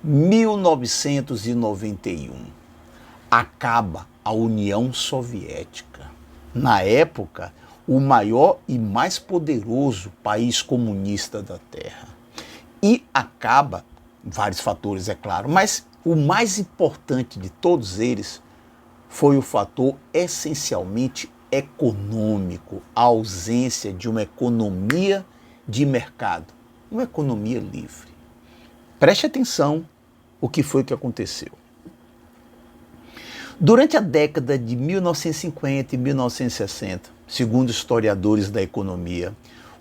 1991, acaba a União Soviética. Na época, o maior e mais poderoso país comunista da Terra. E acaba, vários fatores, é claro, mas o mais importante de todos eles foi o fator essencialmente econômico, a ausência de uma economia de mercado, uma economia livre. Preste atenção o que foi que aconteceu. Durante a década de 1950 e 1960, segundo historiadores da economia,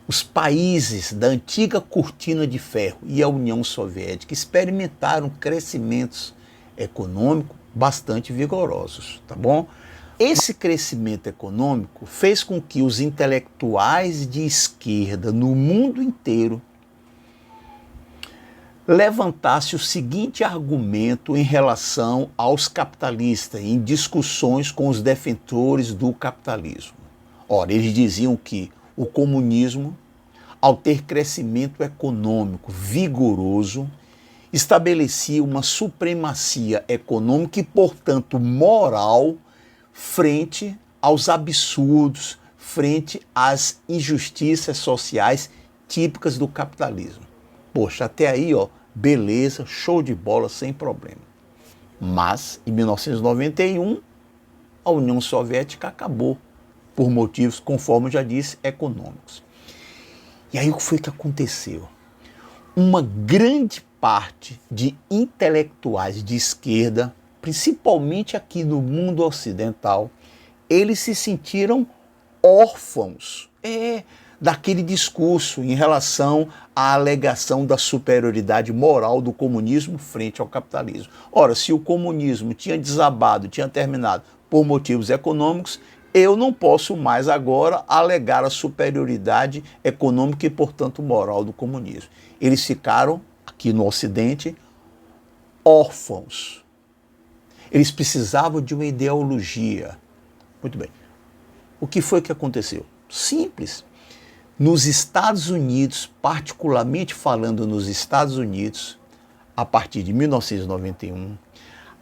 os países da antiga cortina de ferro e a União Soviética experimentaram crescimentos econômicos bastante vigorosos, tá bom? Esse crescimento econômico fez com que os intelectuais de esquerda no mundo inteiro levantasse o seguinte argumento em relação aos capitalistas, em discussões com os defensores do capitalismo. Ora, eles diziam que o comunismo, ao ter crescimento econômico vigoroso, estabelecia uma supremacia econômica e, portanto, moral frente aos absurdos, frente às injustiças sociais típicas do capitalismo. Poxa, até aí, ó, beleza, show de bola, sem problema. Mas, em 1991, a União Soviética acabou, por motivos, conforme eu já disse, econômicos. E aí o que foi que aconteceu? Uma grande parte de intelectuais de esquerda, principalmente aqui no mundo ocidental, eles se sentiram órfãos daquele discurso em relação à alegação da superioridade moral do comunismo frente ao capitalismo. Ora, se o comunismo tinha desabado, tinha terminado por motivos econômicos, eu não posso mais agora alegar a superioridade econômica e, portanto, moral do comunismo. Eles ficaram, aqui no Ocidente, órfãos. Eles precisavam de uma ideologia. Muito bem. O que foi que aconteceu? Simples. Nos Estados Unidos, particularmente falando nos Estados Unidos, a partir de 1991,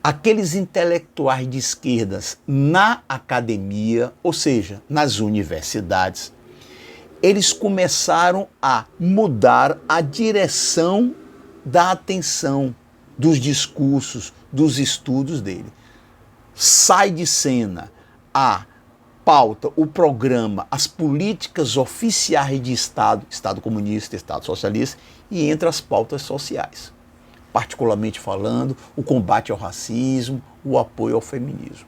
aqueles intelectuais de esquerdas na academia, ou seja, nas universidades, eles começaram a mudar a direção da atenção, dos discursos, dos estudos dele. Sai de cena a pauta, o programa, as políticas oficiais de Estado, Estado comunista, Estado socialista, e entre as pautas sociais. Particularmente falando, o combate ao racismo, o apoio ao feminismo.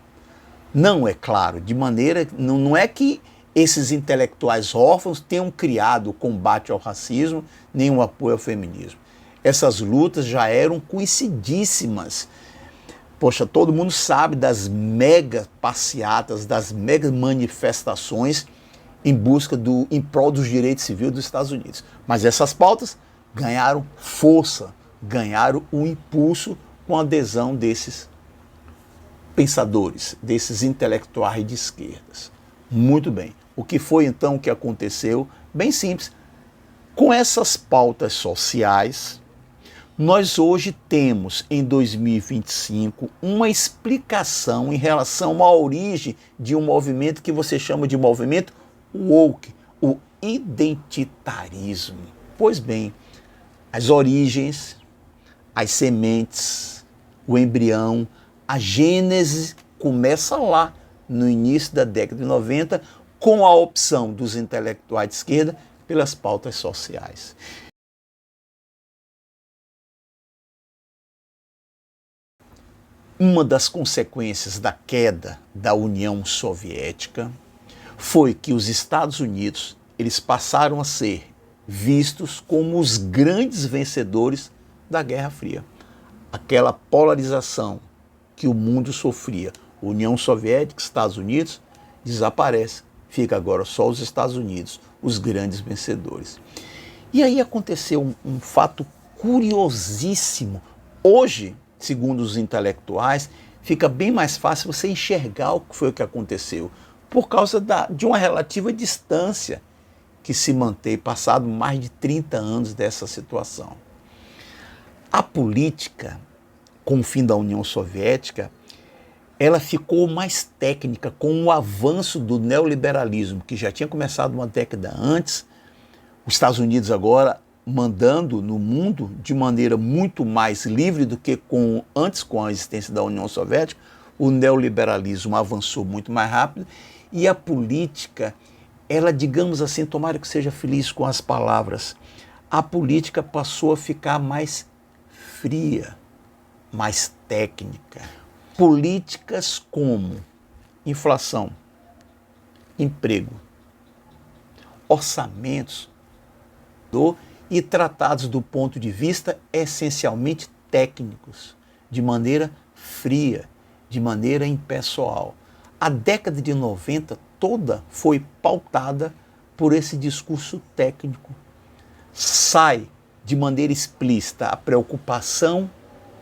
Não, é claro, de maneira, não é que esses intelectuais órfãos tenham criado o combate ao racismo, nem o apoio ao feminismo. Essas lutas já eram conhecidíssimas. Poxa, todo mundo sabe das mega passeatas, das mega manifestações em prol dos direitos civis dos Estados Unidos. Mas essas pautas ganharam força, ganharam um impulso com a adesão desses pensadores, desses intelectuais de esquerdas. Muito bem. O que foi então que aconteceu? Bem simples. Com essas pautas sociais, nós hoje temos, em 2025, uma explicação em relação à origem de um movimento que você chama de movimento woke, o identitarismo. Pois bem, as origens, as sementes, o embrião, a gênese começa lá, no início da década de 90, com a opção dos intelectuais de esquerda pelas pautas sociais. Uma das consequências da queda da União Soviética foi que os Estados Unidos eles passaram a ser vistos como os grandes vencedores da Guerra Fria. Aquela polarização que o mundo sofria, União Soviética, Estados Unidos, desaparece. Fica agora só os Estados Unidos, os grandes vencedores. E aí aconteceu um fato curiosíssimo. Hoje, segundo os intelectuais, fica bem mais fácil você enxergar o que foi o que aconteceu, por causa de uma relativa distância que se mantém, passado mais de 30 anos dessa situação. A política, com o fim da União Soviética, ela ficou mais técnica com o avanço do neoliberalismo, que já tinha começado uma década antes. Os Estados Unidos agora mandando no mundo de maneira muito mais livre do que antes com a existência da União Soviética. O neoliberalismo avançou muito mais rápido e a política, ela, digamos assim, tomara que seja feliz com as palavras, a política passou a ficar mais fria, mais técnica. Políticas como inflação, emprego, orçamentos e tratados do ponto de vista essencialmente técnicos, de maneira fria, de maneira impessoal. A década de 90 toda foi pautada por esse discurso técnico. Sai de maneira explícita a preocupação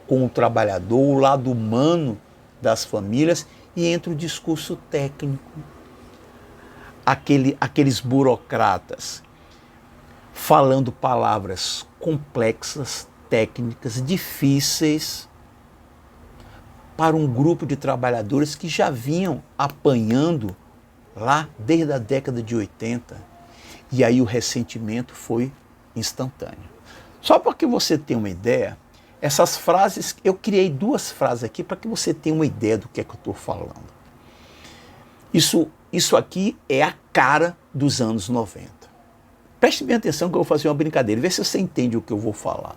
com o trabalhador, o lado humano das famílias, e entra o discurso técnico. Aqueles burocratas falando palavras complexas, técnicas, difíceis, para um grupo de trabalhadores que já vinham apanhando lá desde a década de 80. E aí o ressentimento foi instantâneo. Só para que você tenha uma ideia, essas frases, eu criei 2 frases aqui para que você tenha uma ideia do que é que eu estou falando. Isso aqui é a cara dos anos 90. Preste bem atenção que eu vou fazer uma brincadeira, vê se você entende o que eu vou falar.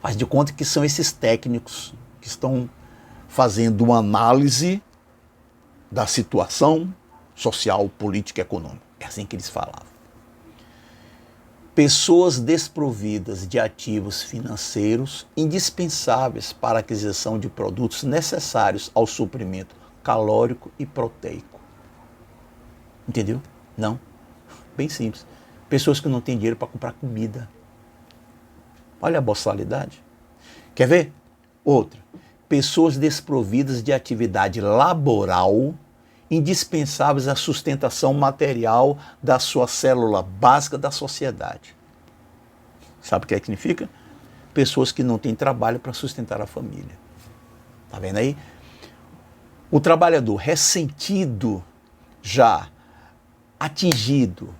Faz de conta que são esses técnicos que estão fazendo uma análise da situação social, política e econômica. É assim que eles falavam. Pessoas desprovidas de ativos financeiros indispensáveis para a aquisição de produtos necessários ao suprimento calórico e proteico. Entendeu? Não. Bem simples. Pessoas que não têm dinheiro para comprar comida. Olha a boçalidade. Quer ver? Outra. Pessoas desprovidas de atividade laboral indispensáveis à sustentação material da sua célula básica da sociedade. Sabe o que significa? Pessoas que não têm trabalho para sustentar a família. Tá vendo aí? O trabalhador ressentido, já atingido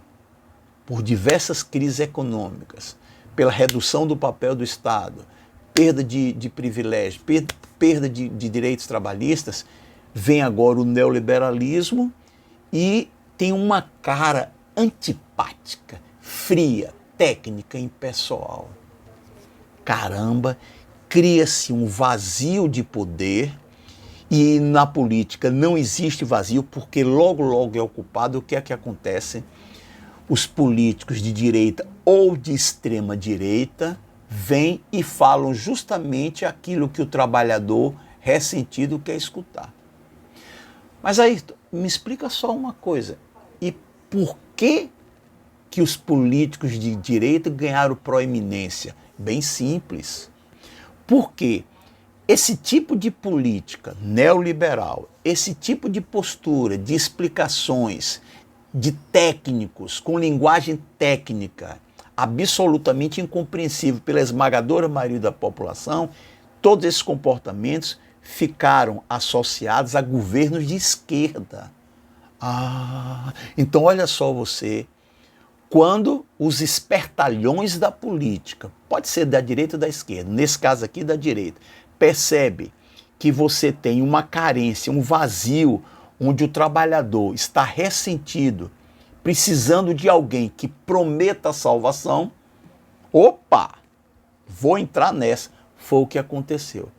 por diversas crises econômicas, pela redução do papel do Estado, perda de privilégios, perda de direitos trabalhistas, vem agora o neoliberalismo e tem uma cara antipática, fria, técnica, impessoal. Caramba, cria-se um vazio de poder e na política não existe vazio porque logo é ocupado. O que é que acontece? Os políticos de direita ou de extrema direita vêm e falam justamente aquilo que o trabalhador ressentido quer escutar. Mas aí, me explica só uma coisa. E por que os políticos de direita ganharam proeminência? Bem simples. Porque esse tipo de política neoliberal, esse tipo de postura, de explicações, de técnicos, com linguagem técnica, absolutamente incompreensível pela esmagadora maioria da população, todos esses comportamentos ficaram associados a governos de esquerda. Então olha só você, quando os espertalhões da política, pode ser da direita ou da esquerda, nesse caso aqui da direita, percebe que você tem uma carência, um vazio, onde o trabalhador está ressentido, precisando de alguém que prometa a salvação, opa, vou entrar nessa. Foi o que aconteceu.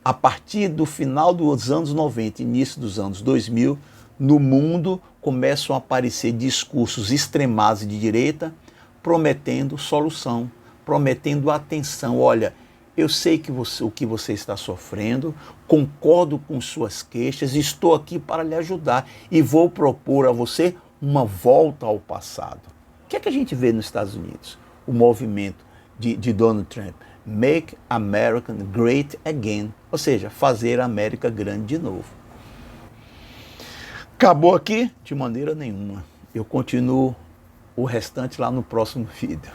A partir do final dos anos 90, início dos anos 2000, no mundo começam a aparecer discursos extremados de direita, prometendo solução, prometendo atenção. Olha, eu sei que o que você está sofrendo, concordo com suas queixas, estou aqui para lhe ajudar e vou propor a você uma volta ao passado. O que é que a gente vê nos Estados Unidos? O movimento de Donald Trump. Make America Great Again, ou seja, fazer a América grande de novo. Acabou aqui? De maneira nenhuma. Eu continuo o restante lá no próximo vídeo.